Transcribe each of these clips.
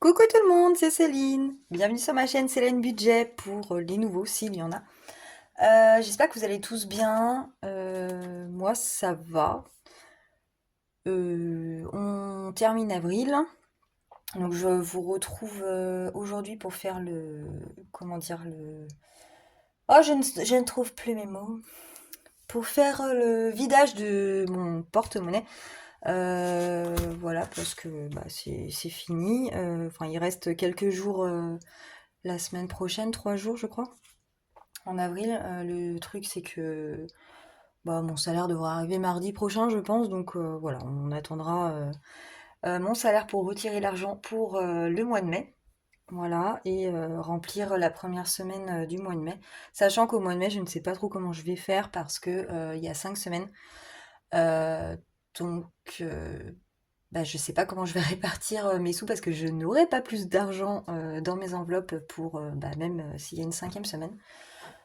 Coucou tout le monde, c'est Céline. Bienvenue sur ma chaîne Céline Budget pour les nouveaux, s'il y en a. J'espère que vous allez tous bien. Moi, ça va. On termine avril. Donc, je vous retrouve aujourd'hui pour faire le... Comment dire le... Oh, je ne trouve plus mes mots. Pour faire le vidage de mon porte-monnaie. Voilà, parce que bah, c'est fini. Enfin, il reste quelques jours la semaine prochaine, 3 jours, je crois, en avril. Le truc, c'est que bah, mon salaire devra arriver mardi prochain, je pense. Donc voilà, on attendra mon salaire pour retirer l'argent pour le mois de mai. Voilà, et remplir la première semaine du mois de mai. Sachant qu'au mois de mai, je ne sais pas trop comment je vais faire parce que il y a 5 semaines. Euh, donc, bah, je sais pas comment je vais répartir mes sous parce que je n'aurai pas plus d'argent dans mes enveloppes pour bah, même s'il y a une 5e semaine.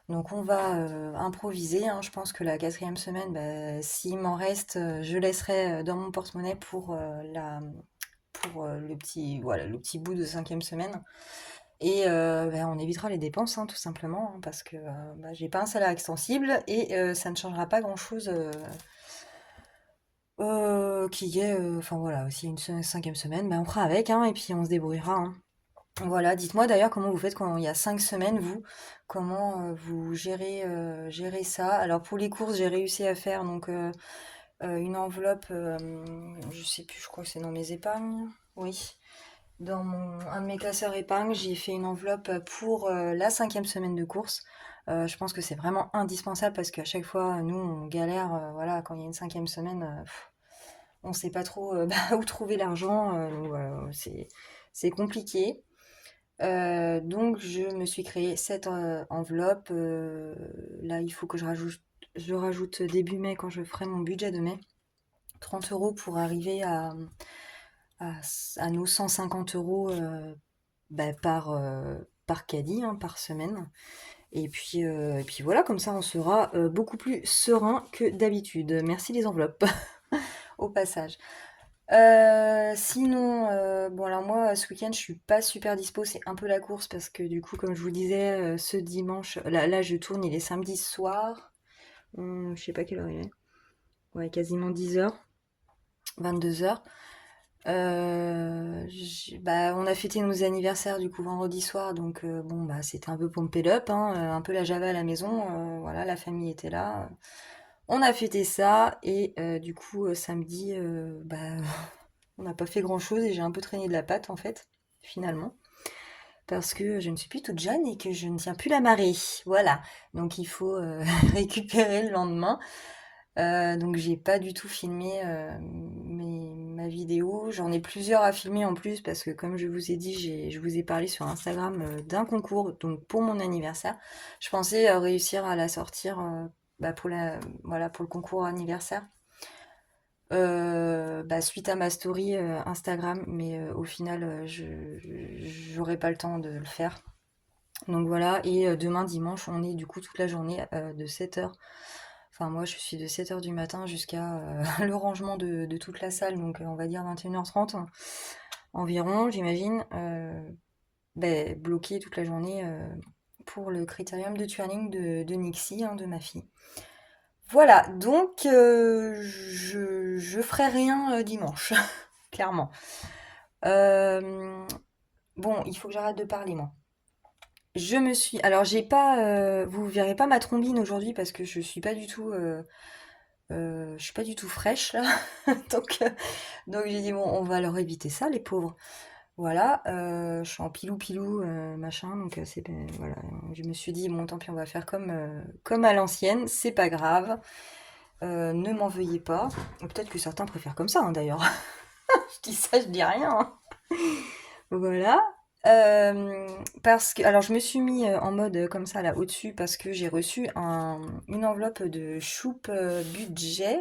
Donc on va improviser, hein. Je pense que la 4e semaine, bah, s'il m'en reste, je laisserai dans mon porte-monnaie pour le petit voilà le petit bout de 5e semaine. Et bah, on évitera les dépenses, hein, tout simplement, hein, parce que bah, j'ai pas un salaire extensible et ça ne changera pas grand-chose. Qu'il y ait, enfin voilà, s'il y a une 5e semaine, bah, on fera avec, hein, et puis on se débrouillera, hein. Voilà, dites-moi d'ailleurs comment vous faites quand il y a 5 semaines, vous, comment vous gérez ça. Alors pour les courses, j'ai réussi à faire donc une enveloppe, je sais plus, je crois que c'est dans mes épargnes, oui. Dans un de mes classeurs épargne, j'ai fait une enveloppe pour la 5e semaine de course. Je pense que c'est vraiment indispensable parce qu'à chaque fois, nous, on galère, voilà, quand il y a une 5e semaine, on sait pas trop bah, où trouver l'argent, donc voilà, c'est compliqué. Donc je me suis créé cette enveloppe. Là, il faut que je rajoute début mai quand je ferai mon budget de mai. 30 euros pour arriver à, à nos 150 euros bah, par caddie, hein, par semaine. Et puis voilà, comme ça on sera beaucoup plus serein que d'habitude. Merci les enveloppes, au passage. Sinon, bon alors moi ce week-end je suis pas super dispo, c'est un peu la course parce que du coup comme je vous disais ce dimanche, là je tourne, il est samedi soir. Je sais pas quelle heure il est. Ouais, quasiment 10 h, 22 h. Bah, on a fêté nos anniversaires du coup vendredi soir, donc bon bah c'était un peu pompé up, hein, un peu la java à la maison, voilà, la famille était là. On a fêté ça et du coup samedi, bah on n'a pas fait grand-chose et j'ai un peu traîné de la patte en fait, finalement, parce que je ne suis plus toute jeune et que je ne tiens plus la marée. Voilà, donc il faut récupérer le lendemain. Donc j'ai pas du tout filmé ma vidéo. J'en ai plusieurs à filmer en plus parce que comme je vous ai dit, je vous ai parlé sur Instagram d'un concours donc pour mon anniversaire. Je pensais réussir à la sortir bah, voilà, pour le concours anniversaire. Bah, suite à ma story Instagram, mais au final, j'aurai pas le temps de le faire. Donc voilà, et demain dimanche, on est du coup toute la journée de 7 h. Enfin, moi, je suis de 7 h du matin jusqu'à le rangement de toute la salle, donc on va dire 21h30 environ, j'imagine. Ben, bloqué toute la journée pour le critérium de Turing de Nixie, hein, de ma fille. Voilà, donc je ferai rien dimanche, clairement. Euh, bon, il faut que j'arrête de parler, moi. Alors j'ai pas, vous verrez pas ma trombine aujourd'hui parce que je suis pas du tout fraîche là. Donc, euh, donc j'ai dit bon, on va leur éviter ça, les pauvres. Voilà, je suis en pilou machin, donc voilà. Je me suis dit bon, tant pis, on va faire comme à l'ancienne, c'est pas grave. Ne m'en veuillez pas. Peut-être que certains préfèrent comme ça, hein, d'ailleurs. Je dis ça, je dis rien, hein. Voilà. Parce que, alors je me suis mis en mode comme ça là au-dessus parce que j'ai reçu une enveloppe de choupe budget.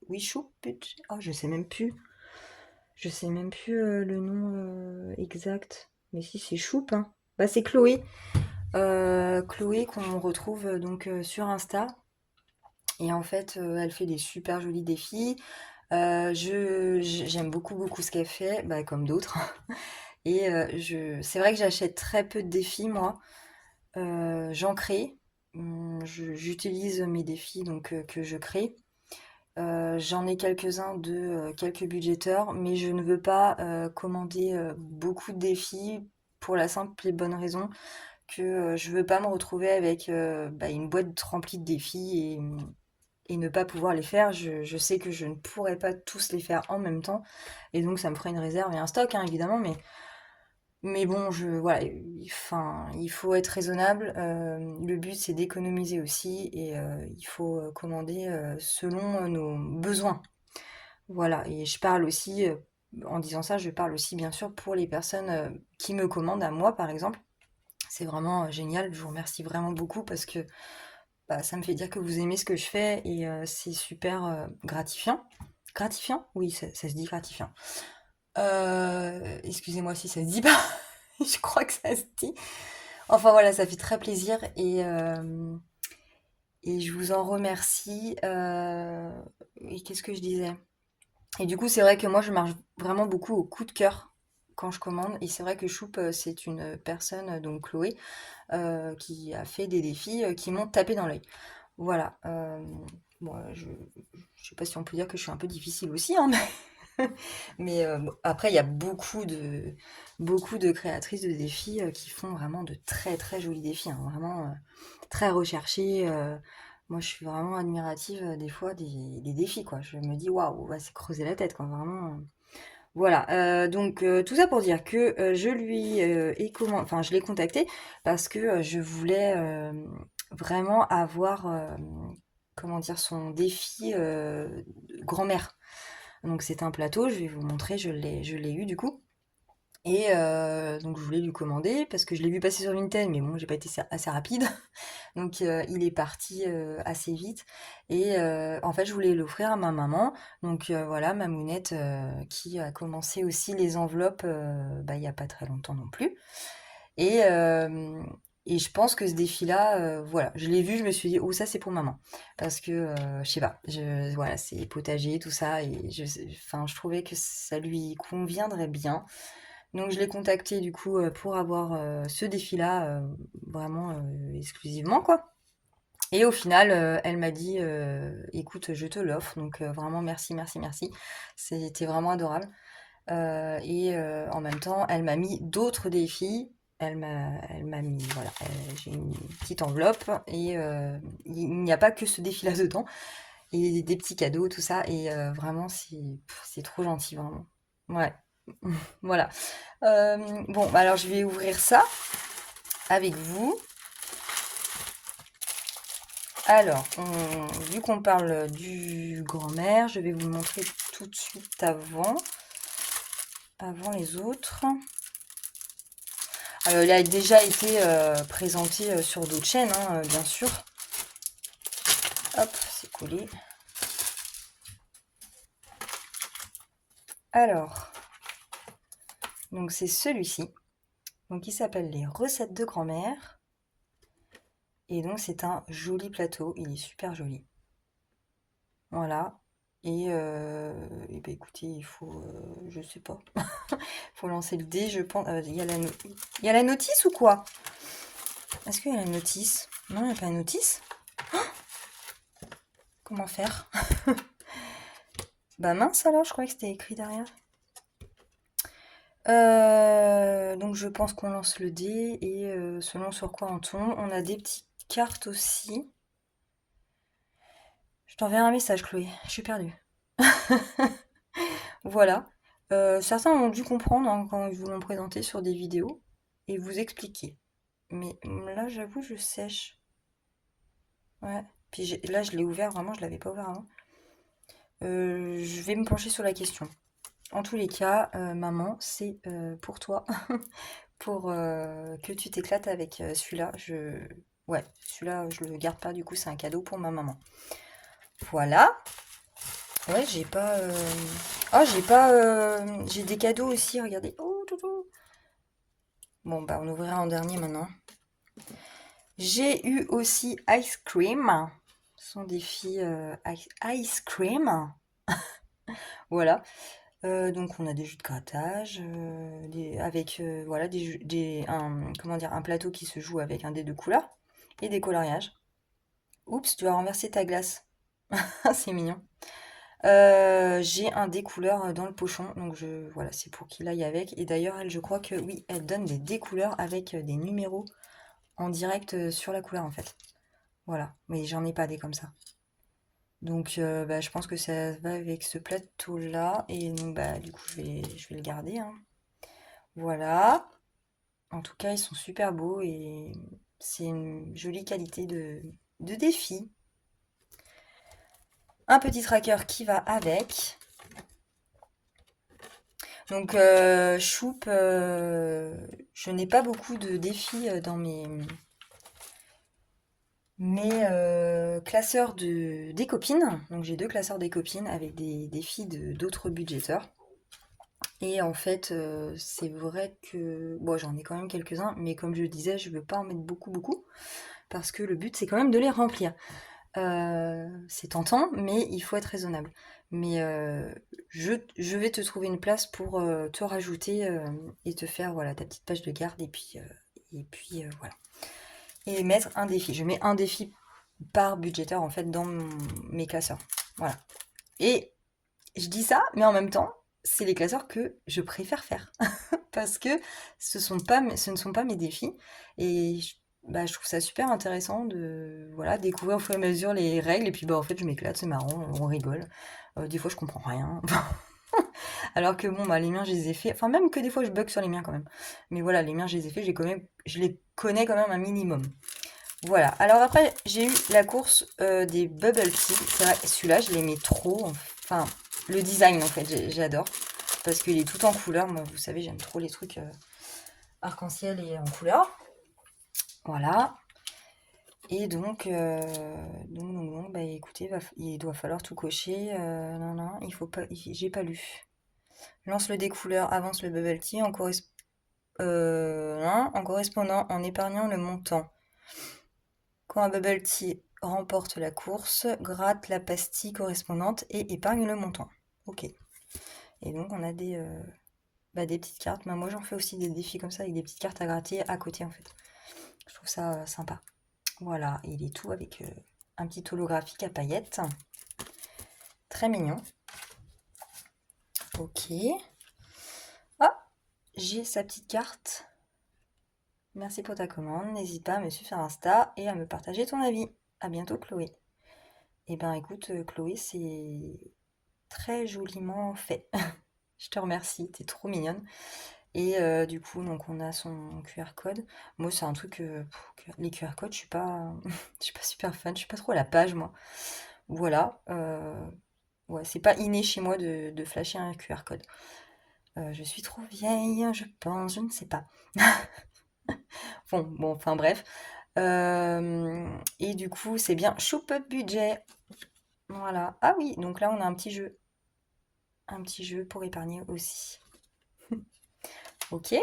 Oui, choupe budget. Oh, je sais même plus. Je sais même plus le nom exact. Mais si, c'est choupe, hein. Bah, c'est Chloé. Chloé qu'on retrouve donc sur Insta. Et en fait, elle fait des super jolis défis. J'aime beaucoup ce qu'elle fait, bah, comme d'autres. Et c'est vrai que j'achète très peu de défis, moi. J'en crée. J'utilise mes défis donc que je crée. J'en ai quelques-uns de quelques budgéteurs, mais je ne veux pas commander beaucoup de défis pour la simple et bonne raison que je veux pas me retrouver avec bah, une boîte remplie de défis et ne pas pouvoir les faire. Je sais que je ne pourrais pas tous les faire en même temps, et donc ça me ferait une réserve et un stock, hein, évidemment, mais bon, voilà, enfin, il faut être raisonnable. Le but, c'est d'économiser aussi, et il faut commander selon nos besoins. Voilà, et je parle aussi, en disant ça, je parle aussi bien sûr pour les personnes qui me commandent à moi, par exemple. C'est vraiment génial, je vous remercie vraiment beaucoup parce que bah, ça me fait dire que vous aimez ce que je fais, et c'est super gratifiant. Gratifiant? Oui, ça se dit gratifiant. Excusez-moi si ça se dit pas. Je crois que ça se dit. Enfin voilà, ça fait très plaisir, et je vous en remercie. Et qu'est-ce que je disais? Et du coup, c'est vrai que moi, je marche vraiment beaucoup au coup de cœur quand je commande. Et c'est vrai que Choup, c'est une personne, donc Chloé, qui a fait des défis qui m'ont tapé dans l'œil. Voilà. Bon, je sais pas si on peut dire que je suis un peu difficile aussi, hein, mais bon, après, il y a beaucoup de créatrices de défis qui font vraiment de très très jolis défis, hein, vraiment très recherchés. Moi, je suis vraiment admirative des fois des défis, quoi. Je me dis, waouh, on va se creuser la tête, quoi, vraiment. Voilà, donc tout ça pour dire que je lui ai enfin, je l'ai contacté parce que je voulais vraiment avoir, comment dire, son défi grand-mère. Donc c'est un plateau, je vais vous montrer, je l'ai eu du coup. Et donc je voulais lui commander parce que je l'ai vu passer sur Vinted, mais bon, j'ai pas été assez rapide. Donc il est parti assez vite. Et en fait, je voulais l'offrir à ma maman. Donc voilà, ma mounette qui a commencé aussi les enveloppes bah, il y a pas très longtemps non plus. Et, euh, et je pense que ce défi-là, voilà, je l'ai vu, je me suis dit, oh, ça c'est pour maman. Parce que, je sais pas, voilà, c'est potager, tout ça, et enfin, je trouvais que ça lui conviendrait bien. Donc je l'ai contacté du coup pour avoir ce défi-là vraiment exclusivement, quoi. Et au final, elle m'a dit, écoute, je te l'offre. Donc vraiment merci, merci, merci. C'était vraiment adorable. Et en même temps, elle m'a mis d'autres défis. Elle m'a mis, voilà, j'ai une petite enveloppe, et il n'y a pas que ce défi-là dedans. Et des petits cadeaux, tout ça. Et vraiment, c'est trop gentil, vraiment. Ouais, voilà. Bon, bah alors je vais ouvrir ça avec vous. Alors, vu qu'on parle du grand-mère, je vais vous le montrer tout de suite avant les autres. Il a déjà été présenté sur d'autres chaînes, hein, bien sûr. Hop, c'est collé. Alors, donc c'est celui-ci. Donc il s'appelle les recettes de grand-mère. Et donc c'est un joli plateau, il est super joli. Voilà. Et bah écoutez, il faut, je sais pas, faut lancer le dé, je pense. Il y a la notice ou quoi? Est-ce qu'il y a la notice? Non, il n'y a pas la notice. Comment faire? Bah mince alors, je croyais que c'était écrit derrière. Donc je pense qu'on lance le dé, et selon sur quoi on tombe, on a des petites cartes aussi. Je t'enverrai un message, Chloé, je suis perdue. Voilà. Certains ont dû comprendre, hein, quand ils vous l'ont présenté sur des vidéos et vous expliquer. Mais là, j'avoue, je sèche. Ouais. Puis là, je l'ai ouvert, vraiment, je l'avais pas ouvert avant. Je vais me pencher sur la question. En tous les cas, maman, c'est pour toi, pour que tu t'éclates avec celui-là. Ouais, celui-là, je le garde pas, du coup, c'est un cadeau pour ma maman. Voilà. Ouais, j'ai pas. Ah, j'ai pas. J'ai des cadeaux aussi, regardez. Oh, toutou. Bon, bah, on ouvrira en dernier maintenant. J'ai eu aussi Ice Cream. Ce sont des filles Ice Cream. Voilà. Donc on a des jeux de grattage, avec voilà, comment dire, un plateau qui se joue avec un dé de couleur et des coloriages. Oups, tu as renversé ta glace. C'est mignon. J'ai un dé couleur dans le pochon, donc voilà, c'est pour qu'il aille avec. Et d'ailleurs, elle, je crois que oui, elle donne des dés couleurs avec des numéros en direct sur la couleur en fait. Voilà, mais j'en ai pas des comme ça. Donc bah, je pense que ça va avec ce plateau-là. Et donc bah du coup je vais le garder, hein. Voilà. En tout cas, ils sont super beaux et c'est une jolie qualité de défi. Un petit tracker qui va avec. Donc Choup, je n'ai pas beaucoup de défis dans mes classeurs des copines. Donc j'ai 2 classeurs des copines avec des défis d'autres budgéteurs. Et en fait, c'est vrai que bon, j'en ai quand même quelques-uns, mais comme je le disais, je veux pas en mettre beaucoup, beaucoup, parce que le but, c'est quand même de les remplir. C'est tentant, mais il faut être raisonnable. Mais je vais te trouver une place pour te rajouter et te faire voilà, ta petite page de garde, et puis voilà. Et mettre un défi. Je mets un défi par budgétaire en fait dans mes classeurs. Voilà. Et je dis ça, mais en même temps, c'est les classeurs que je préfère faire. Parce que ce ne sont pas mes défis. Et bah, je trouve ça super intéressant de voilà, découvrir au fur et à mesure les règles. Et puis bah, en fait, je m'éclate, c'est marrant, on rigole. Des fois, je comprends rien. Alors que bon, bah, les miens, je les ai fait. Enfin, même que des fois, je bug sur les miens quand même. Mais voilà, les miens, je les ai fait, je les connais quand même un minimum. Voilà. Alors après, j'ai eu la course des Bubble Tea. C'est vrai, celui-là, je l'aimais trop. Enfin, le design, en fait, j'adore. Parce qu'il est tout en couleur. Moi, vous savez, j'aime trop les trucs arc-en-ciel et en couleur. Voilà. Et donc, bah écoutez, il doit falloir tout cocher. Non, non, il faut pas, j'ai pas lu. Lance le découleur, avance le bubble tea en correspondant, en épargnant le montant. Quand un bubble tea remporte la course, gratte la pastille correspondante et épargne le montant. Ok. Et donc on a des petites cartes. Bah, moi j'en fais aussi des défis comme ça avec des petites cartes à gratter à côté en fait. Je trouve ça sympa. Voilà, il est tout avec un petit holographique à paillettes. Très mignon. Ok. Ah, j'ai sa petite carte. Merci pour ta commande. N'hésite pas à me suivre sur Insta et à me partager ton avis. À bientôt, Chloé. Eh ben, écoute, Chloé, c'est très joliment fait. Je te remercie, t'es trop mignonne. Et du coup, donc on a son QR code. Moi, c'est un truc, les QR codes, je suis pas, je suis pas super fan. Je suis pas trop à la page, moi. Voilà. Ouais, c'est pas inné chez moi de flasher un QR code. Je suis trop vieille, je pense, je ne sais pas. Bon, enfin bref. Et du coup, c'est bien Choup Up Budget. Voilà. Ah oui, donc là, on a un petit jeu. Un petit jeu pour épargner aussi. Ok.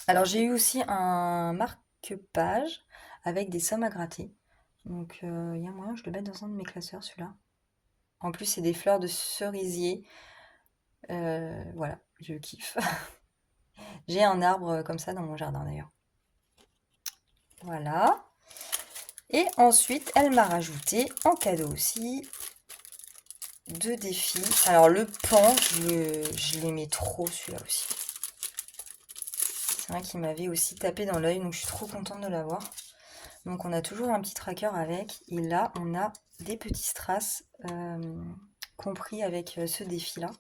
Alors, j'ai eu aussi un marque-page avec des sommes à gratter. Donc, il y a moyen que je le mette dans un de mes classeurs, celui-là. En plus, c'est des fleurs de cerisier. Voilà, je kiffe. J'ai un arbre comme ça dans mon jardin d'ailleurs. Voilà. Et ensuite, elle m'a rajouté en cadeau aussi 2 défis. Alors le pan, je l'aimais trop celui-là aussi. C'est vrai qu'il m'avait aussi tapé dans l'œil, donc je suis trop contente de l'avoir. Donc on a toujours un petit tracker avec. Et là, on a des petits strass compris avec ce défi-là.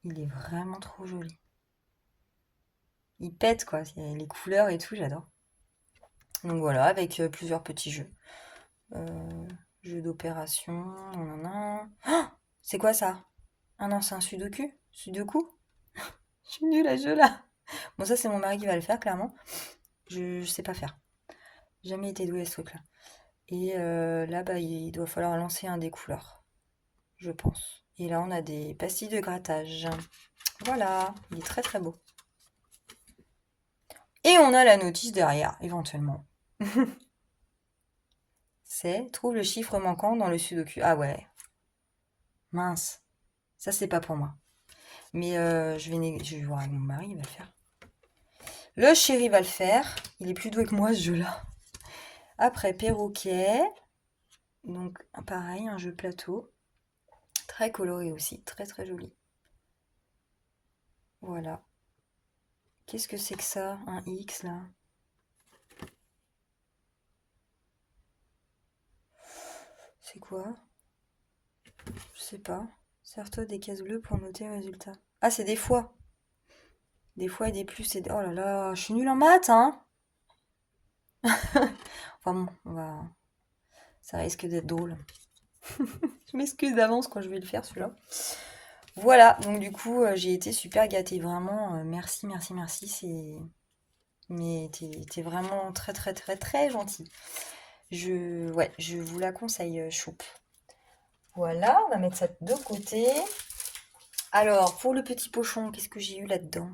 Il est vraiment trop joli. Il pète quoi, les couleurs et tout, j'adore. Donc voilà, avec plusieurs petits jeux. Jeu d'opération, nanana. Oh, c'est quoi ça? Ah non, c'est un sudoku? Sudoku? Je suis nulle à ce jeu-là. Bon, ça, c'est mon mari qui va le faire, clairement. Je sais pas faire. Jamais été douée à ce truc-là. Et là, bah, il doit falloir lancer un des couleurs, je pense. Et là, on a des pastilles de grattage. Voilà, il est très très beau. Et on a la notice derrière, éventuellement. C'est trouve le chiffre manquant dans le sudoku. Ah ouais, mince. Ça, c'est pas pour moi. Mais je vais voir avec mon mari, il va le faire. Le chéri va le faire. Il est plus doué que moi, ce jeu-là. Après, perroquet. Donc, pareil, un jeu plateau. Très coloré aussi, très très joli. Voilà. Qu'est-ce que c'est que ça? Un X, là? C'est quoi? Je sais pas. Sers-toi des cases bleues pour noter le résultat. Ah, c'est des fois. Des fois et des plus et des... Oh là là, je suis nulle en maths, hein? Enfin bon, ça risque d'être drôle. Je m'excuse d'avance quand je vais le faire, celui-là. Voilà, donc du coup, j'ai été super gâtée. Vraiment, merci, merci, merci. Mais t'es vraiment très, très, très, très gentil. Ouais, je vous la conseille, choupe. Voilà, on va mettre ça de côté. Alors, pour le petit pochon, qu'est-ce que j'ai eu là-dedans?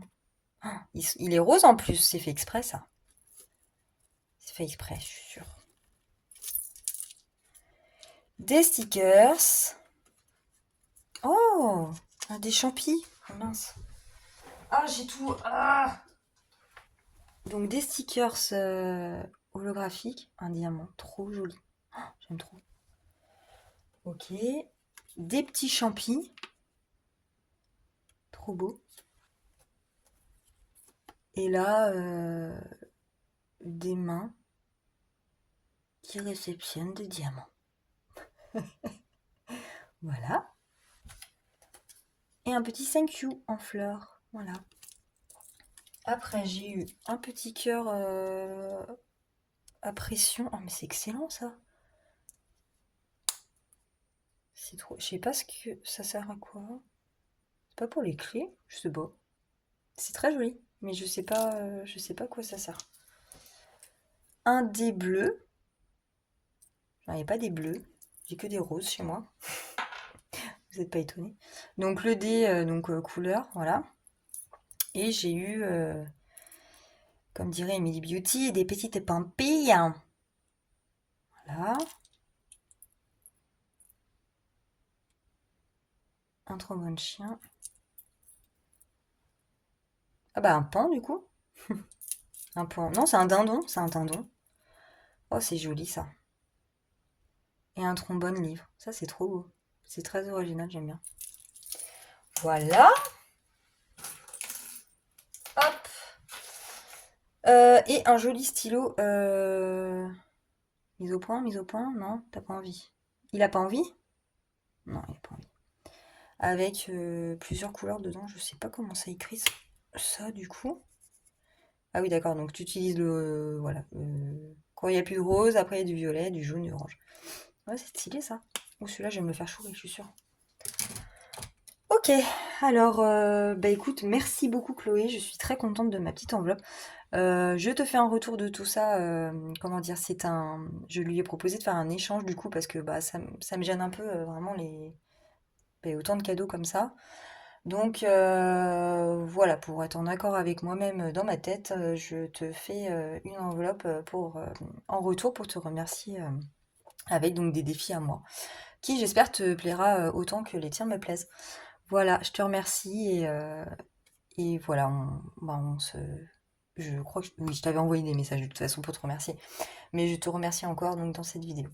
Ah, il est rose en plus, c'est fait exprès ça. C'est fait exprès, je suis sûre. Des stickers. Oh, des champis. Oh mince. Ah, j'ai tout. Ah. Donc des stickers holographiques, un diamant, trop joli. Ah, j'aime trop. Ok. Des petits champis, trop beau. Et là, des mains qui réceptionnent des diamants. Voilà. Et un petit thank you en fleurs. Voilà. Après, j'ai eu un petit cœur à pression. Oh, mais c'est excellent ça. C'est trop. Je sais pas ce que ça sert à quoi. C'est pas pour les clés, je sais pas. C'est très joli, mais je sais pas à quoi ça sert. Un dé bleu. J'en ai pas des bleus. J'ai que des roses chez moi. Vous n'êtes pas étonnés. Donc le dé, couleur, voilà. Et j'ai eu, comme dirait Emily Beauty, des petites pampilles. Voilà. Un trombone chien. Ah bah un pan du coup. Un pan. Non, c'est un dindon. C'est un dindon. Oh, c'est joli ça. Et un trombone livre. Ça, c'est trop beau. C'est très original, j'aime bien. Voilà. Hop. Et un joli stylo. Mise au point, non, t'as pas envie. Il a pas envie? Non, il a pas envie. Avec plusieurs couleurs dedans, je sais pas comment ça écrit ça du coup. Ah oui, d'accord, donc tu utilises le. Voilà. Quand il n'y a plus de rose, après il y a du violet, du jaune, du orange. Ouais, c'est stylé ça. Ou celui-là, je vais me le faire chourer, je suis sûre. Ok, alors, bah écoute, merci beaucoup Chloé, je suis très contente de ma petite enveloppe. Je te fais un retour de tout ça. Comment dire, je lui ai proposé de faire un échange du coup parce que bah ça me gêne un peu vraiment autant de cadeaux comme ça. Donc voilà, pour être en accord avec moi-même dans ma tête, je te fais une enveloppe en retour pour te remercier avec donc des défis à moi, qui j'espère te plaira autant que les tiens me plaisent. Voilà, je te remercie et voilà, on se je crois que oui, je t'avais envoyé des messages de toute façon pour te remercier. Mais je te remercie encore donc dans cette vidéo.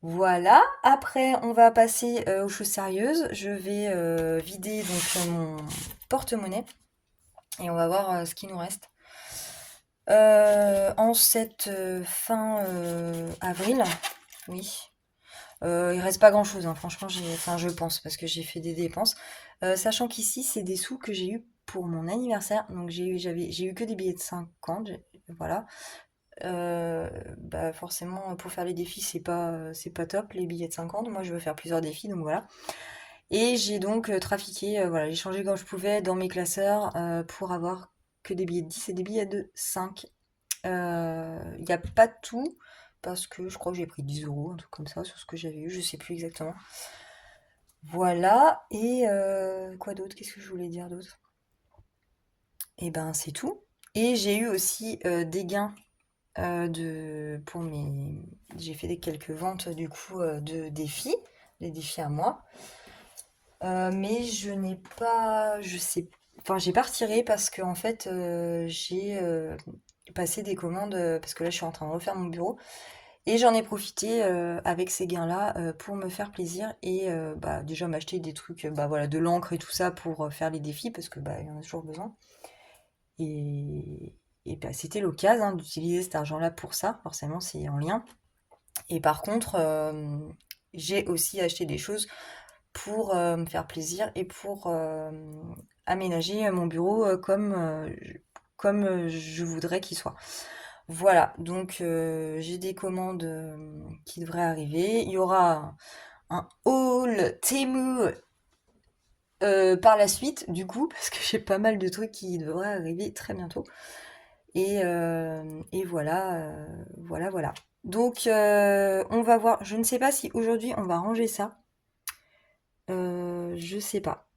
Voilà, après on va passer aux choses sérieuses. Je vais vider donc mon porte-monnaie et on va voir ce qui nous reste. En cette fin avril, oui. Il reste pas grand-chose, hein. Franchement, enfin, je pense, parce que j'ai fait des dépenses. Sachant qu'ici, c'est des sous que j'ai eu pour mon anniversaire. Donc j'ai eu que des billets de 50, voilà. Bah forcément, pour faire les défis, c'est pas top, les billets de 50. Moi, je veux faire plusieurs défis, donc voilà. Et j'ai donc trafiqué, voilà, j'ai changé quand je pouvais dans mes classeurs pour avoir que des billets de 10 et des billets de 5. Il n'y a pas tout, parce que je crois que j'ai pris 10 euros, un truc comme ça, sur ce que j'avais eu, je sais plus exactement. Voilà, et quoi d'autre? Qu'est-ce que je voulais dire d'autre? Et ben c'est tout. Et j'ai eu aussi des gains pour mes. J'ai fait quelques ventes du coup de défis, des défis à moi. Mais je n'ai pas, je sais, enfin j'ai pas retiré parce que en fait j'ai passé des commandes parce que là je suis en train de refaire mon bureau et j'en ai profité avec ces gains-là pour me faire plaisir et bah déjà m'acheter des trucs, bah voilà, de l'encre et tout ça pour faire les défis parce que bah il y en a toujours besoin et bah c'était l'occasion hein, d'utiliser cet argent-là pour ça, forcément c'est en lien. Et par contre j'ai aussi acheté des choses pour me faire plaisir et pour aménager mon bureau comme je voudrais qu'il soit. Voilà, donc j'ai des commandes qui devraient arriver. Il y aura un haul Temu par la suite, du coup, parce que j'ai pas mal de trucs qui devraient arriver très bientôt. Et voilà, voilà, voilà. Donc on va voir. Je ne sais pas si aujourd'hui on va ranger ça. Je sais pas.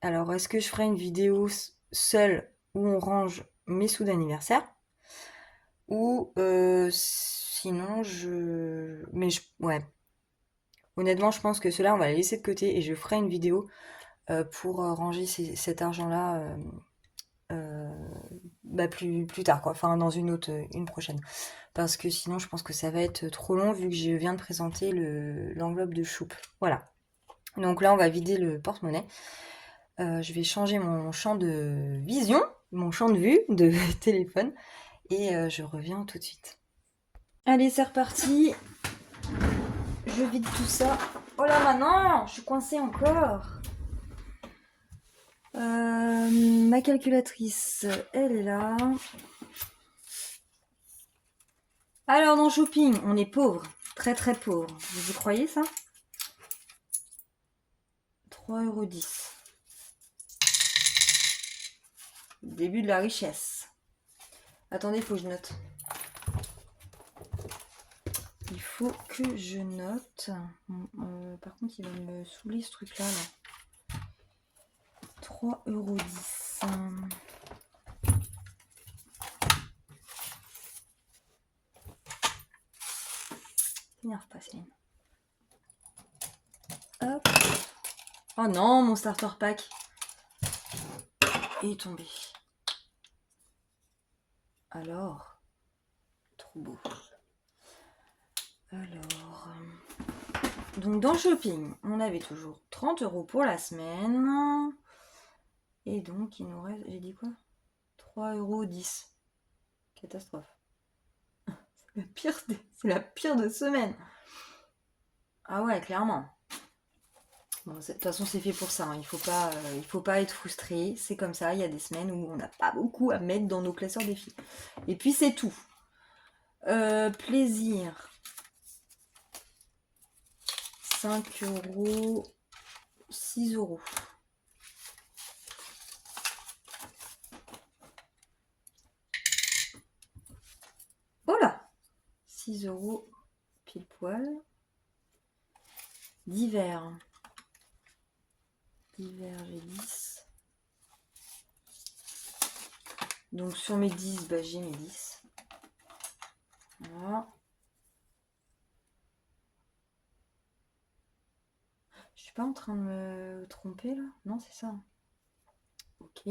Alors, est-ce que je ferai une vidéo seule où on range mes sous d'anniversaire? Ou sinon, ouais. Honnêtement, je pense que cela, on va les laisser de côté et je ferai une vidéo pour ranger cet argent-là euh, bah, plus tard, quoi. Enfin, dans une prochaine. Parce que sinon, je pense que ça va être trop long vu que je viens de présenter l'enveloppe de choupe. Voilà. Donc là, on va vider le porte-monnaie. Je vais changer mon champ de vision, mon champ de vue de téléphone et je reviens tout de suite. Allez, c'est reparti. Je vide tout ça. Oh là maintenant, je suis coincée encore. Ma calculatrice, elle est là. Alors dans shopping, on est pauvre, très très pauvre. Vous y croyez ça? 3,10 €. Début de la richesse. Attendez, il faut que je note. Il faut que je note. Par contre, il va me saouler ce truc-là. Là. 3,10 €. T'énerve pas, Céline. Hop. Oh non, mon starter pack est tombé. Alors, trop beau. Alors, donc dans shopping, on avait toujours 30 € pour la semaine. Et donc, il nous reste, j'ai dit quoi? 3,10 €. Catastrophe. C'est la pire de semaine. Ah ouais, clairement. Bon, de toute façon, c'est fait pour ça. Hein. Il faut pas être frustré. C'est comme ça. Il y a des semaines où on n'a pas beaucoup à mettre dans nos classeurs défis. Et puis, c'est tout. Plaisir. 5 €. 6 €. Voilà. 6 € pile poil. Divers. Divers, j'ai 10. Donc sur mes 10, bah, j'ai mes 10. Voilà. Je suis pas en train de me tromper là? Non, c'est ça. Ok.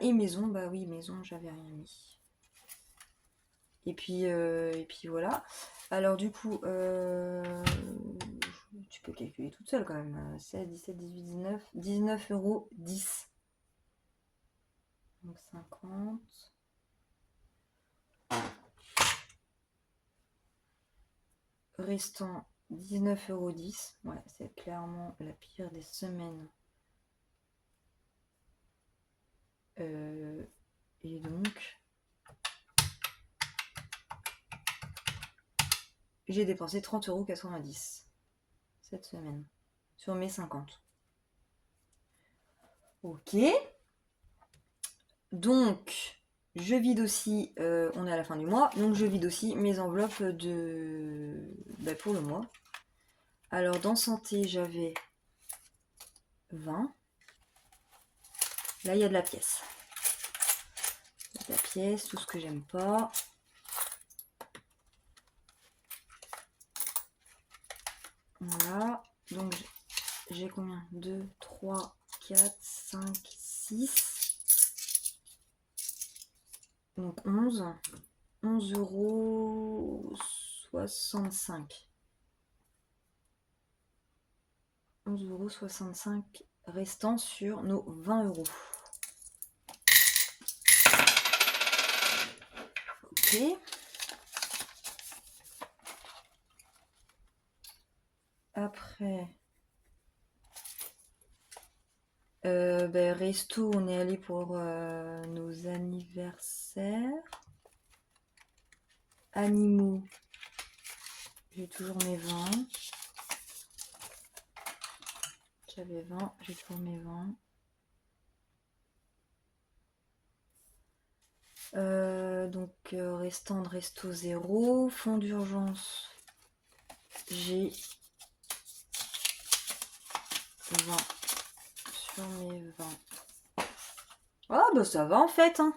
Et maison, bah oui, maison, j'avais rien mis. Et puis voilà. Alors du coup, tu peux calculer toute seule quand même. 16, 17, 18, 19. 19,10 €. Donc 50. Restant 19,10 €. Ouais, c'est clairement la pire des semaines. Et donc, j'ai dépensé 30,90 € cette semaine sur mes 50. Ok. Donc, je vide aussi, on est à la fin du mois, donc je vide aussi mes enveloppes pour le mois. Alors, dans santé, j'avais 20. Là, il y a de la pièce. Il y a de la pièce, tout ce que j'aime pas. Voilà. Donc j'ai combien? 2, 3, 4, 5, 6. Donc 11. 11,65 €. 11,65 € restant sur nos 20 €. Ok. Après, resto, on est allé pour nos anniversaires. Animaux, j'ai toujours mes 20. J'avais 20, j'ai toujours mes 20. Restant de resto 0. Fonds d'urgence, j'ai 20 sur mes 20. Ah bah ça va en fait, hein.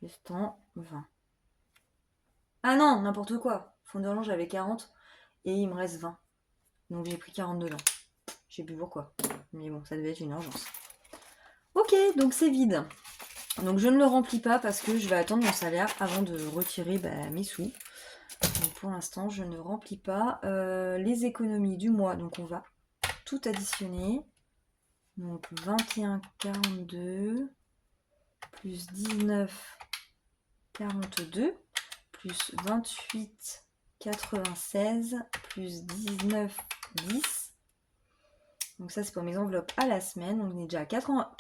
Restant 20. Ah non, n'importe quoi. Fonds d'urgence, j'avais 40 et il me reste 20. Donc j'ai pris 40 dedans. Je sais plus pourquoi. Mais bon, ça devait être une urgence. Ok, donc c'est vide. Donc je ne le remplis pas parce que je vais attendre mon salaire avant de retirer mes sous. Donc pour l'instant, je ne remplis pas les économies du mois. Donc on va tout additionner. Donc 21,42 plus 19,42 plus 28,96 plus 19,10. Donc ça c'est pour mes enveloppes à la semaine. Donc on est déjà à 80.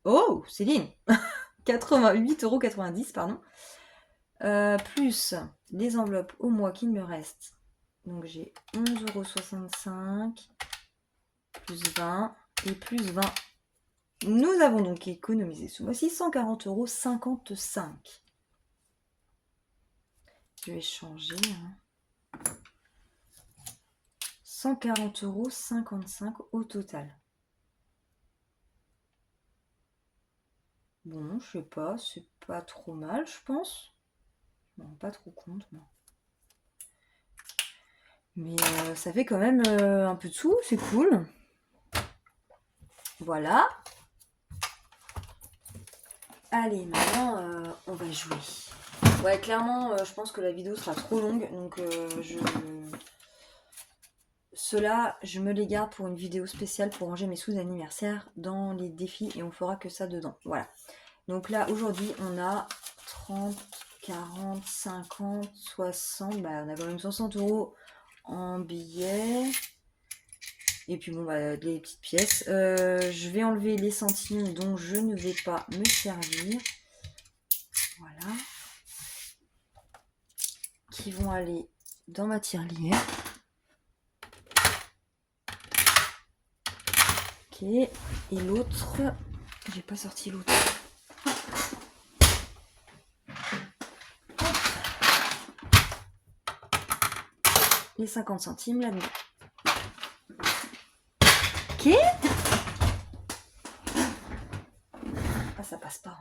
Oh Céline 88,90 €, pardon. Plus les enveloppes au mois qu'il me reste. Donc j'ai 11,65 € plus 20 et plus 20. Nous avons donc économisé ce mois-ci 140,55 €. Je vais changer. 140,55 € au total. Bon, je sais pas, c'est pas trop mal, je pense. Je me rends pas trop compte, moi. Mais ça fait quand même un peu de sous, c'est cool. Voilà. Allez, maintenant, on va jouer. Ouais, clairement, je pense que la vidéo sera trop longue, donc ceux-là, je me les garde pour une vidéo spéciale pour ranger mes sous d'anniversaire dans les défis et on fera que ça dedans. Voilà. Donc là, aujourd'hui, on a 30, 40, 50, 60. On a quand même 60 € en billets. Et puis bon, les petites pièces. Je vais enlever les centimes dont je ne vais pas me servir. Voilà. Qui vont aller dans ma tirelire. Ok. Et l'autre, j'ai pas sorti l'autre. Les 50 centimes là-dedans. Ok. Ah, ça passe pas.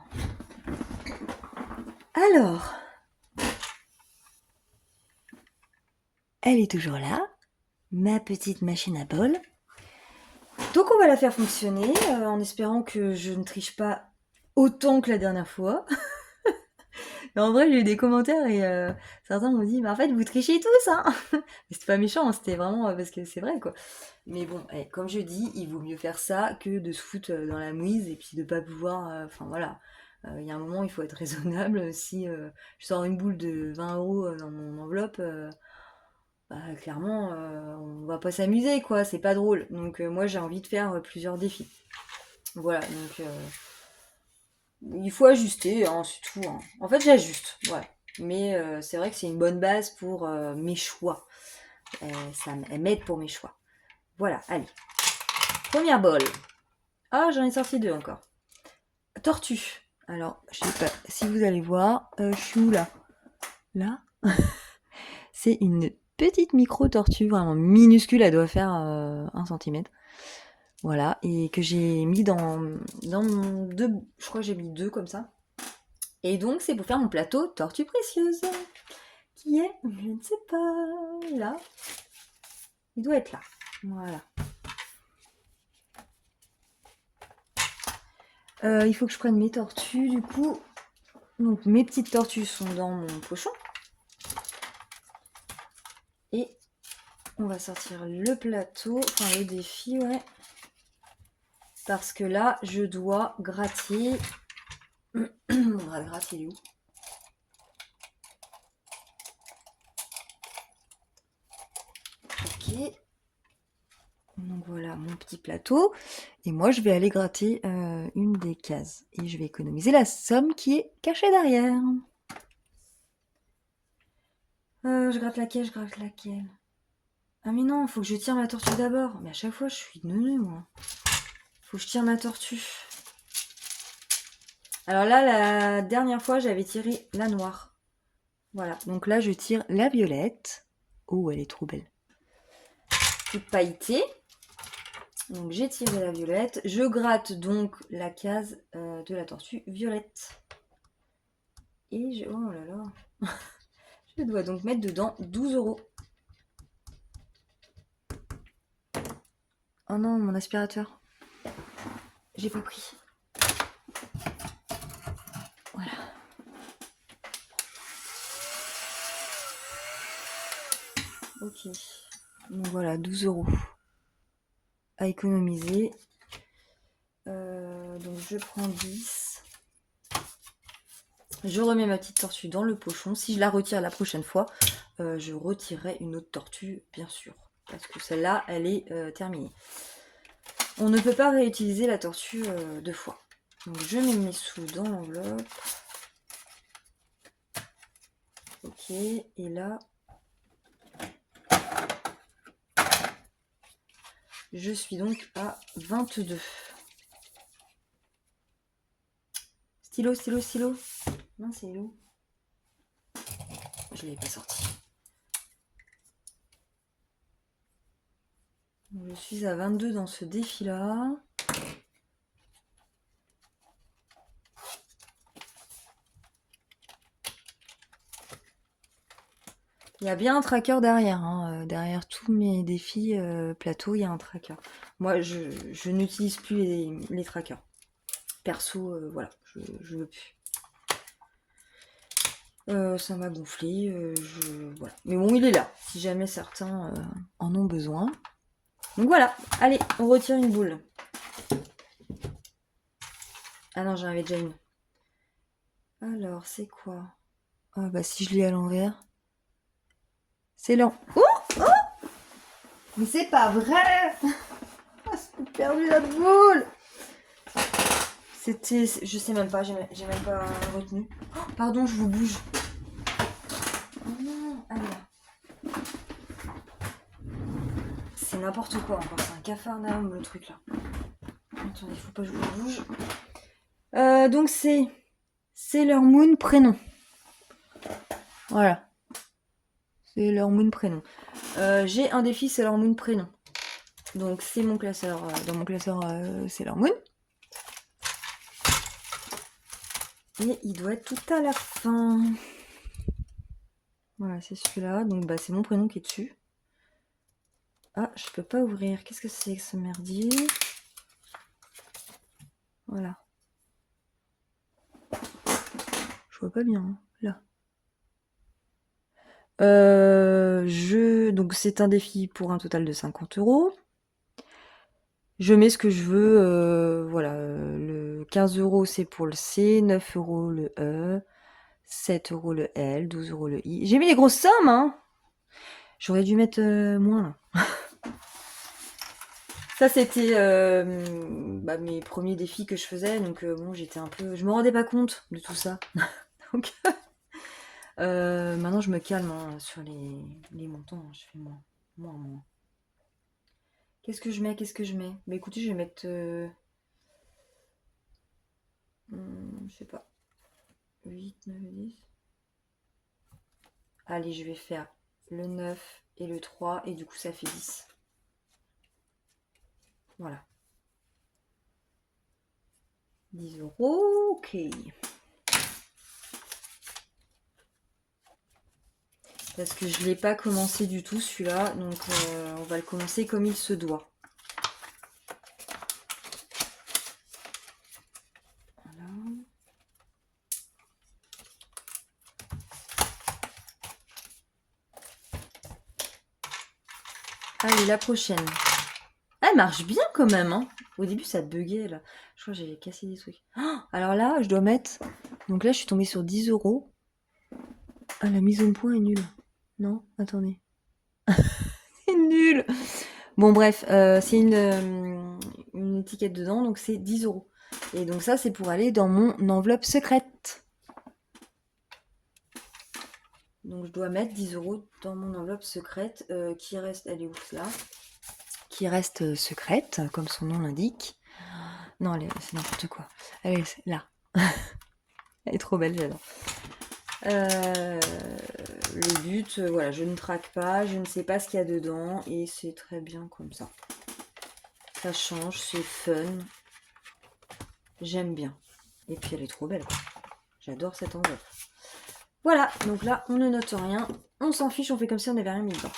Alors, elle est toujours là, ma petite machine à bol. Donc on va la faire fonctionner en espérant que je ne triche pas autant que la dernière fois. Mais en vrai, j'ai eu des commentaires et certains m'ont dit, mais en fait, vous trichez tous, hein. Mais c'était pas méchant, c'était vraiment parce que c'est vrai, quoi. Mais bon, comme je dis, il vaut mieux faire ça que de se foutre dans la mouise et puis de pas pouvoir... Enfin voilà, il y a un moment, il faut être raisonnable. Si je sors une boule de 20 € dans mon enveloppe, clairement, on va pas s'amuser, quoi. C'est pas drôle. Donc moi, j'ai envie de faire plusieurs défis. Voilà, donc... il faut ajuster, hein, c'est tout. Hein. En fait, j'ajuste, ouais. Mais c'est vrai que c'est une bonne base pour mes choix. Elle m'aide pour mes choix. Voilà, allez. Première bol. Ah, j'en ai sorti 2 encore. Tortue. Alors, je sais pas si vous allez voir. Je suis où là? Là c'est une petite micro-tortue, vraiment minuscule. Elle doit faire 1 cm. Voilà, et que j'ai mis dans mon 2. Je crois que j'ai mis 2 comme ça. Et donc, c'est pour faire mon plateau tortue précieuse. Qui est, je ne sais pas, là. Il doit être là. Voilà. Il faut que je prenne mes tortues du coup. Donc mes petites tortues sont dans mon pochon. Et on va sortir le plateau, enfin le défi, ouais. Parce que là, je dois gratter. Mon bras de gratte, il est où? Ok. Donc voilà mon petit plateau. Et moi, je vais aller gratter une des cases. Et je vais économiser la somme qui est cachée derrière. Je gratte laquelle? Je gratte laquelle? Ah mais non, faut que je tire ma tortue d'abord. Mais à chaque fois, je suis neuneu, moi. Faut que je tire ma tortue. Alors là, la dernière fois, j'avais tiré la noire. Voilà, donc là, je tire la violette. Oh, elle est trop belle. Toute pailletée. Donc j'ai tiré la violette. Je gratte donc la case de la tortue violette. Et je... Oh là là. Je dois donc mettre dedans 12 €. Oh non, mon aspirateur. J'ai pas pris. Voilà. Ok. Donc voilà, 12 € à économiser. Donc je prends 10. Je remets ma petite tortue dans le pochon. Si je la retire la prochaine fois, je retirerai une autre tortue, bien sûr. Parce que celle-là, elle est terminée. On ne peut pas réutiliser la tortue deux fois. Donc je mets mes sous dans l'enveloppe. Ok, et là, je suis donc à 22. Stylo, stylo, stylo. Non, c'est où? Je ne l'ai pas sorti. Donc, je suis à 22 dans ce défi-là. Il y a bien un tracker derrière. Hein. Derrière tous mes défis plateau, il y a un tracker. Moi, je n'utilise plus les trackers. Perso, voilà, je veux plus. Ça m'a gonflé, voilà. Mais bon, il est là, si jamais certains en ont besoin. Donc voilà, allez, on retire une boule. Ah non, j'en avais déjà une. Alors, c'est quoi? Ah bah si je lis à l'envers. C'est lent. Oh, oh, mais c'est pas vrai. J'ai perdu la boule. C'était... Je sais même pas, j'ai même pas retenu. Oh, pardon, je vous bouge. Oh non, allez là. C'est n'importe quoi encore, c'est un cafarnaum le truc là. Attendez, faut pas que je vous bouge. Donc c'est Sailor Moon prénom. Voilà. Sailor Moon prénom. J'ai un défi Sailor Moon prénom. Donc c'est mon classeur, dans mon classeur Sailor Moon. Et il doit être tout à la fin. Voilà, c'est celui-là. Donc bah, c'est mon prénom qui est dessus. Ah, je peux pas ouvrir. Qu'est-ce que c'est que ce merdier? Voilà. Je vois pas bien. Hein. Là. Donc c'est un défi pour un total de 50 €. Je mets ce que je veux. Voilà. Le 15 € c'est pour le C, 9 € le E, 7 € le L, 12 € le I. J'ai mis des grosses sommes, hein. J'aurais dû mettre moins là. Ça c'était mes premiers défis que je faisais, donc bon j'étais un peu... Je me rendais pas compte de tout ça. Donc maintenant je me calme hein, sur les montants, hein. Je fais moins. Qu'est-ce que je mets? Bah écoutez, je vais mettre... je sais pas. 8, 9, 10. Allez, je vais faire le 9 et le 3, et du coup ça fait 10. Voilà. 10 €, ok. Parce que je ne l'ai pas commencé du tout celui-là, donc on va le commencer comme il se doit. Voilà. Allez, la prochaine. Elle marche bien quand même, hein. Au début, ça buguait, là. Je crois que j'ai cassé des trucs. Oh, alors là, je dois mettre... Donc là, je suis tombée sur 10 euros. Ah, la mise au point est nulle. Non, attendez. C'est nul. Bon, bref, c'est une étiquette dedans, donc c'est 10 euros. Et donc ça, c'est pour aller dans mon enveloppe secrète. Donc je dois mettre 10 euros dans mon enveloppe secrète qui reste... Elle est où, là? Qui reste secrète, comme son nom l'indique. Non, c'est n'importe quoi. Elle est là. Elle est trop belle, j'adore. Le but, voilà, je ne traque pas, je ne sais pas ce qu'il y a dedans et c'est très bien comme ça. Ça change, c'est fun. J'aime bien. Et puis elle est trop belle. J'adore cette enveloppe. Voilà, donc là, on ne note rien. On s'en fiche, on fait comme si on n'avait rien mis dedans.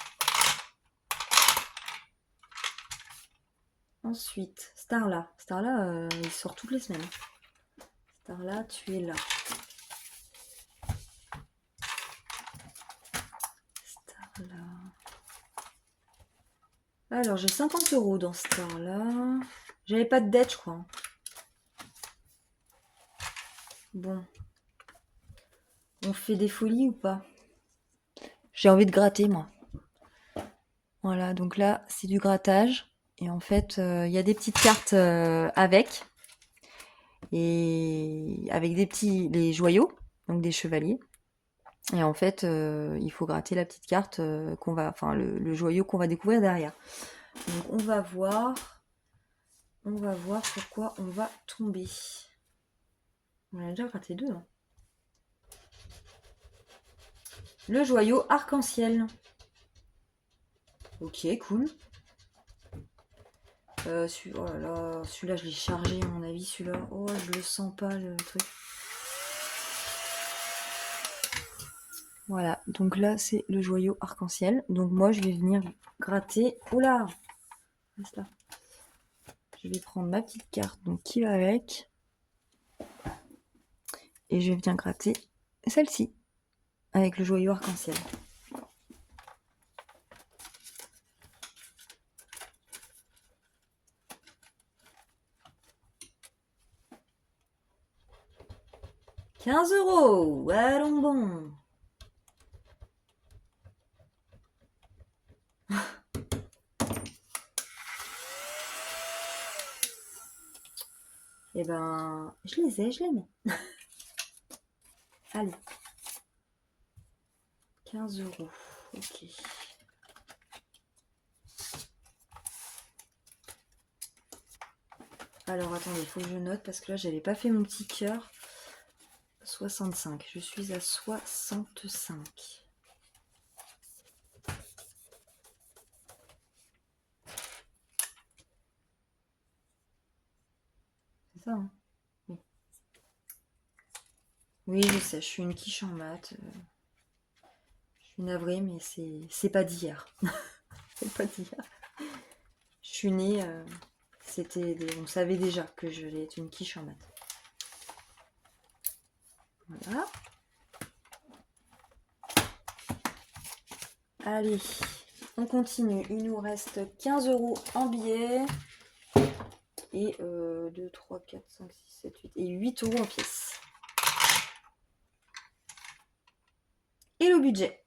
Ensuite, Starla. Starla, il sort toutes les semaines. Starla, tu es là. Starla. Alors, j'ai 50 euros dans Starla. J'avais pas de dette, je crois. Bon. On fait des folies ou pas? J'ai envie de gratter, moi. Voilà, donc là, c'est du grattage. Et en fait, il y a des petites cartes avec. Et avec les joyaux, donc des chevaliers. Et en fait, il faut gratter la petite carte enfin le joyau qu'on va découvrir derrière. Donc on va voir sur quoi on va tomber. On a déjà gratté deux. Hein. Le joyau arc-en-ciel. Ok, cool. Oh là là, celui-là je l'ai chargé à mon avis, celui-là. Oh, je le sens pas le truc. Voilà, donc là c'est le joyau arc-en-ciel. Donc moi je vais venir gratter. Oula, reste là. Je vais prendre ma petite carte donc qui va avec. Et je viens gratter celle-ci avec le joyau arc-en-ciel. « 15 euros, allons bon. Eh ben, je les ai, je les mets. Allez. 15 euros, ok. Alors attendez, il faut que je note parce que là j'avais pas fait mon petit cœur. 65, je suis à 65. C'est ça, hein? Oui. Oui, je sais, je suis une quiche en maths. Je suis navrée, mais c'est pas d'hier. C'est pas d'hier. Je suis née, on savait déjà que je vais être une quiche en maths. Voilà. Allez, on continue. Il nous reste 15 euros en billets. Et 2, 3, 4, 5, 6, 7, 8 et 8 euros en pièces. Et le budget.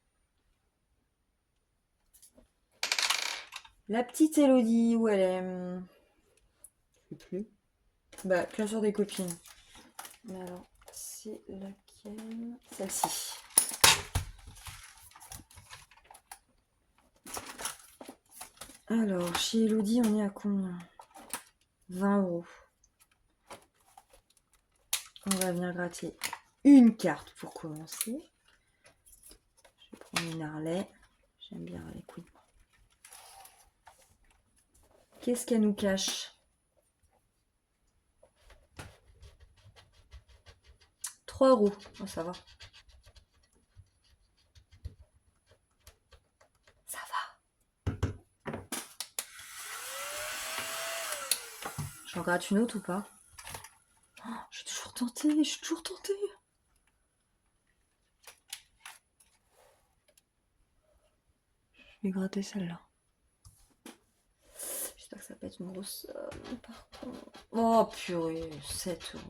La petite Elodie, où elle est? Je sais plus. Bah, classeur des copines. Mais alors, c'est laquelle? Celle-ci. Alors, chez Elodie, on est à combien? 20 euros. On va venir gratter une carte pour commencer. Je vais prendre une Harley. J'aime bien Harley Quinn. Qu'est-ce qu'elle nous cache? 3 euros. Oh, ça va. J'en gratte une autre ou pas? Oh, je suis toujours tentée, je suis toujours tentée. Je vais gratter celle-là. J'espère que ça va pas être une grosse somme, par contre. Oh purée, 7 euros.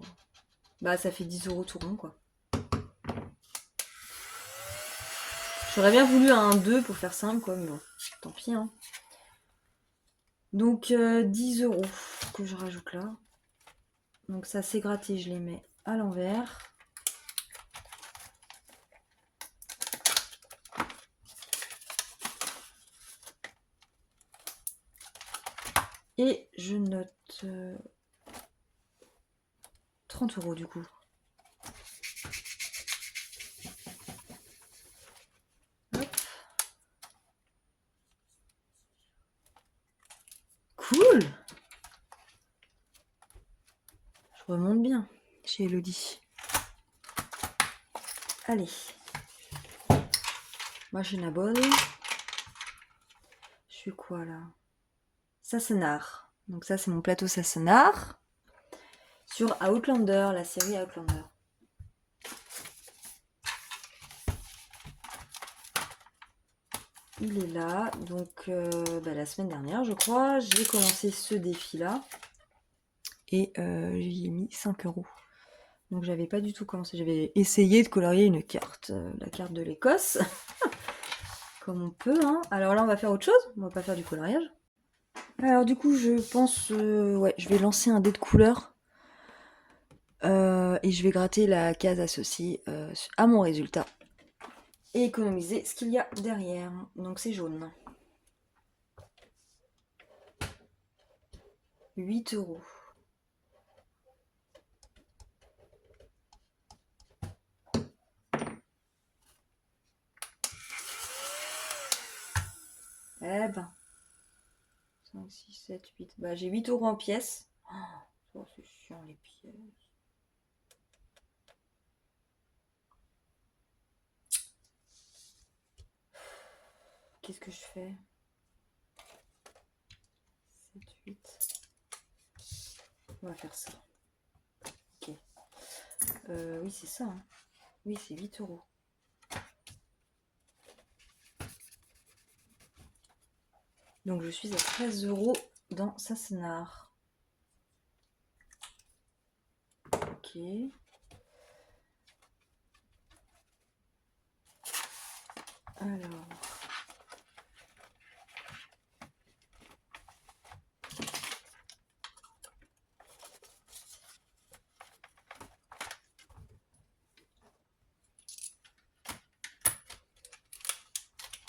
Bah ça fait 10 euros tout rond quoi. J'aurais bien voulu un 2 pour faire simple quoi, mais bon, tant pis hein. Donc 10 euros que je rajoute là. Donc ça c'est gratté, je les mets à l'envers. Et je note 30 euros du coup. Hop. Cool. Je remonte bien chez Elodie. Allez. Machine à bol. Je suis quoi là? Sassenard. Donc ça c'est mon plateau Sassenard. Sur Outlander, la série Outlander. Il est là. Donc la semaine dernière je crois, j'ai commencé ce défi là. Et j'y ai mis 5 euros. Donc j'avais pas du tout commencé. J'avais essayé de colorier une carte. La carte de l'Écosse. Comme on peut, hein. Alors là on va faire autre chose. On va pas faire du coloriage. Alors du coup je pense... ouais, je vais lancer un dé de couleur. Et je vais gratter la case associée à mon résultat. Et économiser ce qu'il y a derrière. Donc c'est jaune. 8 euros. Eh ben. 5, 6, 7, 8. Bah j'ai 8 euros en pièces. Oh, c'est chiant les pièces. Qu'est-ce que je fais? 7, 8. On va faire ça. Ok. Oui, c'est ça. Hein. Oui, c'est 8 euros. Donc je suis à 13 euros dans Sassenard. Ok. Alors.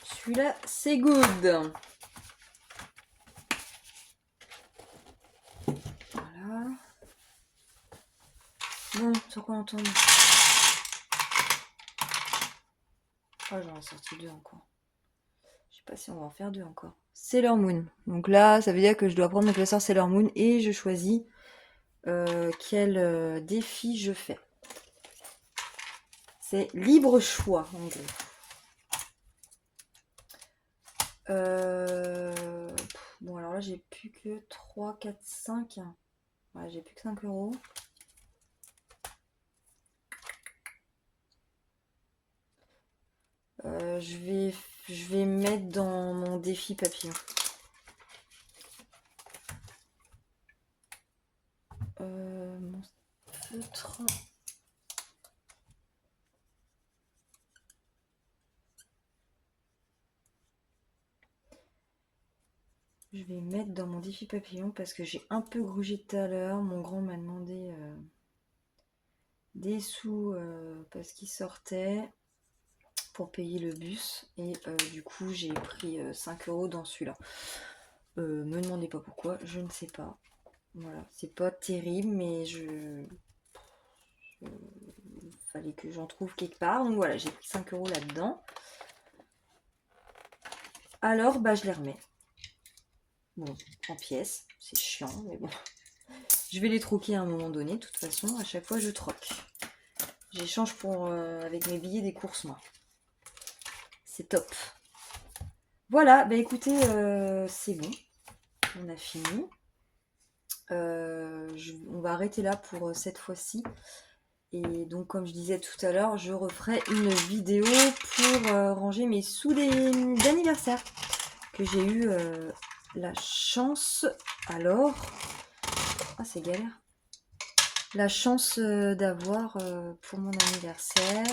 Celui-là, c'est good. Voilà. Bon, sur quoi on tombe? Oh, j'en ai sorti 2 encore. Je sais pas si on va en faire 2 encore. Sailor Moon. Donc là, ça veut dire que je dois prendre mon classeur Sailor Moon et je choisis quel défi je fais. C'est libre choix, en gros. Bon, alors là, j'ai plus que 3, 4, 5. Ouais, j'ai plus que 5 euros. Je vais mettre dans mon défi papillon. Mon feutre. Je vais mettre dans mon défi papillon parce que j'ai un peu grugé tout à l'heure. Mon grand m'a demandé des sous parce qu'il sortait pour payer le bus. Et du coup, j'ai pris 5 euros dans celui-là. Me demandez pas pourquoi, je ne sais pas. Voilà, c'est pas terrible, mais fallait que j'en trouve quelque part. Donc voilà, j'ai pris 5 euros là-dedans. Alors, bah, je les remets. Bon, en pièces, c'est chiant, mais bon. Je vais les troquer à un moment donné, de toute façon, à chaque fois je troque. J'échange avec mes billets des courses, moi. C'est top. Voilà, bah écoutez, c'est bon. On a fini. On va arrêter là pour cette fois-ci. Et donc, comme je disais tout à l'heure, je referai une vidéo pour ranger mes sous d'anniversaire que j'ai eu la chance. Alors, ah, c'est galère. La chance d'avoir pour mon anniversaire.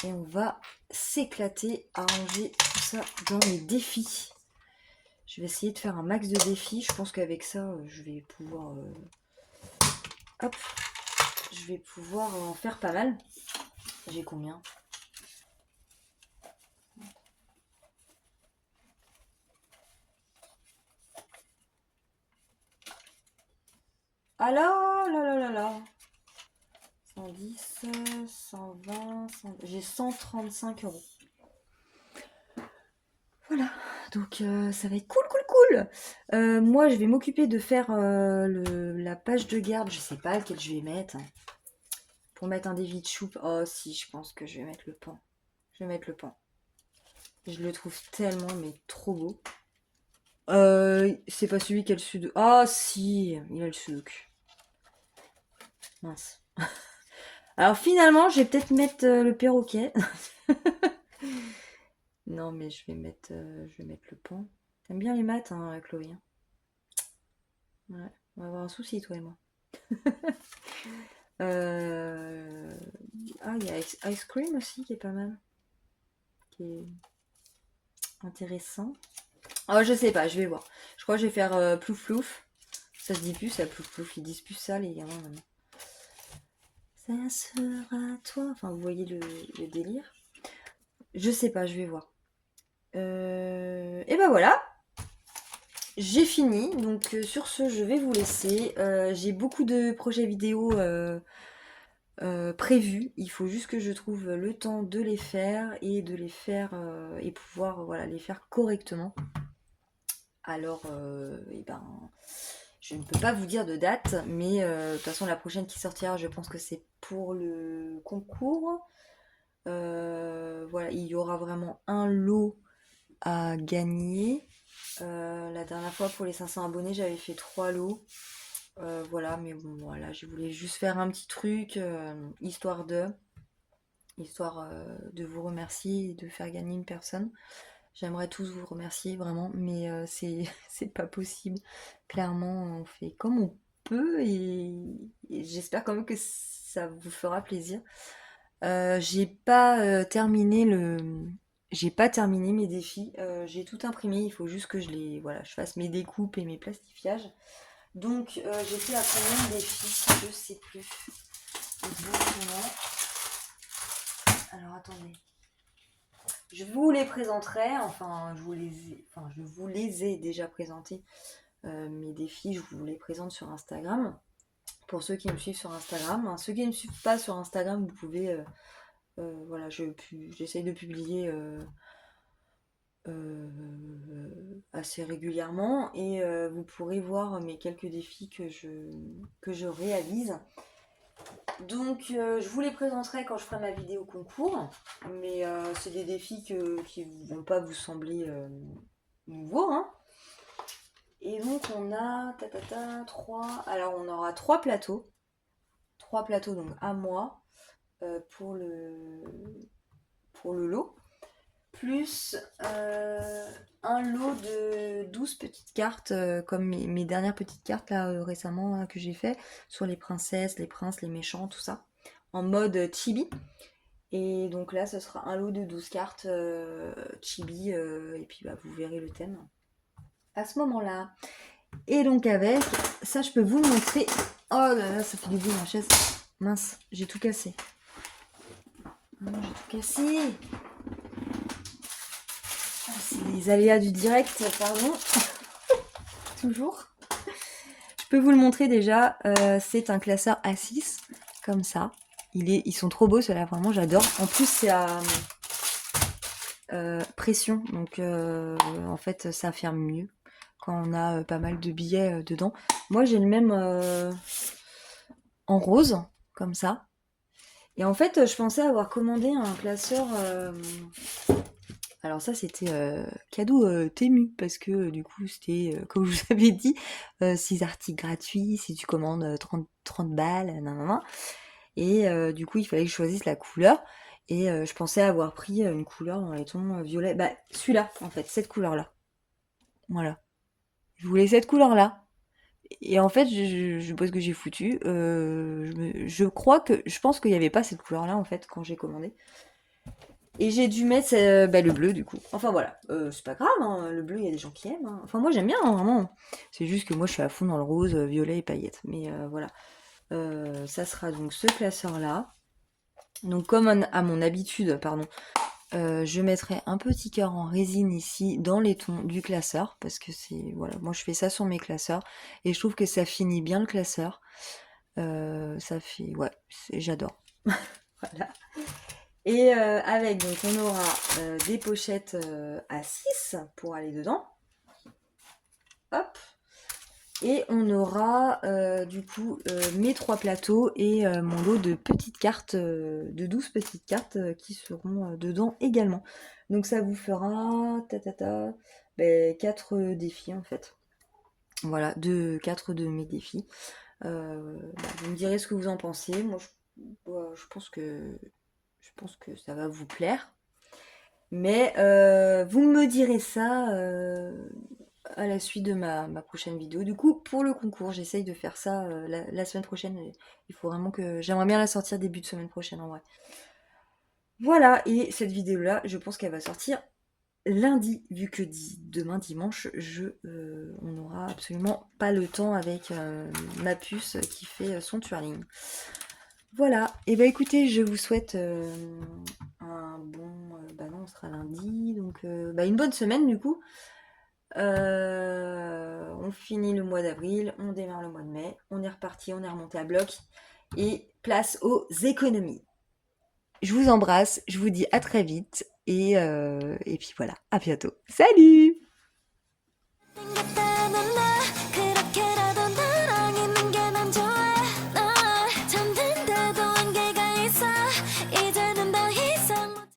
Et on va s'éclater à ranger tout ça dans mes défis. Je vais essayer de faire un max de défis. Je pense qu'avec ça, je vais pouvoir... hop, je vais pouvoir en faire pas mal. J'ai combien? Ah là là là là là 110, 120, 100... j'ai 135 euros. Voilà, donc ça va être cool, cool, cool. Moi, je vais m'occuper de faire la page de garde. Je sais pas lequel je vais mettre. Pour mettre un défi de choupe. Oh si, je pense que je vais mettre le pan. Je vais mettre le pan. Je le trouve tellement, mais trop beau. C'est pas celui qui a le sudoku. Ah si, il a le sudoku. Mince. Alors finalement, je vais peut-être mettre le perroquet. Non, mais je vais mettre le pan. T'aimes bien les maths, hein, Chloé? Ouais, on va avoir un souci, toi et moi. Ah, il y a Ice Cream aussi qui est pas mal. Qui est intéressant. Oh, je sais pas, je vais voir. Je crois que je vais faire plouf plouf. Ça se dit plus, ça plouf plouf. Ils disent plus ça, les gamins, maintenant. Ça sera toi. Enfin, vous voyez le délire. Je sais pas, je vais voir. Et ben voilà. J'ai fini. Donc, sur ce, je vais vous laisser. J'ai beaucoup de projets vidéo prévus. Il faut juste que je trouve le temps de les faire et de les faire et pouvoir voilà, les faire correctement. Alors, eh ben, je ne peux pas vous dire de date, mais de toute façon, la prochaine qui sortira, je pense que c'est pour le concours. Voilà, il y aura vraiment un lot à gagner. La dernière fois, pour les 500 abonnés, j'avais fait 3 lots. Voilà, mais bon, voilà, je voulais juste faire un petit truc, histoire de vous remercier et de faire gagner une personne. J'aimerais tous vous remercier vraiment, mais c'est pas possible. Clairement, on fait comme on peut et j'espère quand même que ça vous fera plaisir. J'ai pas terminé mes défis. J'ai tout imprimé. Il faut juste que voilà, je fasse mes découpes et mes plastifiages. Donc j'ai fait à combien de défis? Je sais plus. Exactement. Alors attendez. Je vous les présenterai, enfin je vous les ai déjà présentés, mes défis, je vous les présente sur Instagram, pour ceux qui me suivent sur Instagram. Hein, ceux qui ne me suivent pas sur Instagram, vous pouvez, voilà, j'essaye de publier assez régulièrement, et vous pourrez voir mes quelques défis que je réalise. Donc je vous les présenterai quand je ferai ma vidéo concours, mais c'est des défis qui ne vont pas vous sembler nouveaux, hein. Et donc on a 3, alors on aura 3 plateaux, donc à moi pour le lot, plus un lot de 12 petites cartes, comme mes dernières petites cartes là récemment hein, que j'ai fait sur les princesses, les princes, les méchants, tout ça, en mode chibi. Et donc là, ce sera un lot de 12 cartes chibi, et puis bah, vous verrez le thème à ce moment-là. Et donc avec, ça je peux vous le montrer. Oh là là, ça fait du bruit ma chaise. Mince, j'ai tout cassé. J'ai tout cassé. Ah, c'est les aléas du direct, pardon. Toujours. Je peux vous le montrer déjà. C'est un classeur A6, comme ça. Ils sont trop beaux ceux-là, vraiment j'adore. En plus c'est à pression, donc en fait ça ferme mieux quand on a pas mal de billets dedans. Moi j'ai le même en rose, comme ça. Et en fait je pensais avoir commandé un classeur Alors ça, c'était cadeau Temu, parce que du coup, c'était, comme je vous avais dit, 6 articles gratuits si tu commandes 30 balles, nanana. Et du coup, il fallait que je choisisse la couleur. Et je pensais avoir pris une couleur dans les tons violets. Bah, celui-là, en fait, cette couleur-là. Voilà. Je voulais cette couleur-là. Et en fait, je sais pas ce que j'ai foutu. Je pense qu'il n'y avait pas cette couleur-là, en fait, quand j'ai commandé. Et j'ai dû mettre bah, le bleu du coup. Enfin voilà, c'est pas grave, hein, le bleu il y a des gens qui aiment, hein. Enfin moi j'aime bien, hein, vraiment. C'est juste que moi je suis à fond dans le rose, violet et paillettes. Mais voilà. Ça sera donc ce classeur-là. Donc comme à mon habitude, pardon, je mettrai un petit cœur en résine ici dans les tons du classeur. Parce que c'est. Voilà, moi je fais ça sur mes classeurs. Et je trouve que ça finit bien le classeur. Ça fait. Ouais, j'adore. Voilà. Et avec, donc on aura des pochettes à 6 pour aller dedans. Hop. Et on aura du coup mes 3 plateaux et mon lot de petites cartes, de 12 petites cartes qui seront dedans également. Donc ça vous fera 4 défis en fait. Voilà, 4 de mes défis. Vous me direz ce que vous en pensez. Moi je pense que ça va vous plaire. Mais vous me direz ça à la suite de ma prochaine vidéo. Du coup, pour le concours, j'essaye de faire ça la semaine prochaine. Il faut vraiment que... J'aimerais bien la sortir début de semaine prochaine en vrai. Voilà, et cette vidéo-là, je pense qu'elle va sortir lundi, vu que demain dimanche, on n'aura absolument pas le temps avec ma puce qui fait son twirling. Voilà, et bah écoutez, je vous souhaite un bon... bah non, on sera lundi, donc une bonne semaine du coup. On finit le mois d'avril, on démarre le mois de mai, on est reparti, on est remonté à bloc, et place aux économies. Je vous embrasse, je vous dis à très vite, et puis voilà, à bientôt. Salut!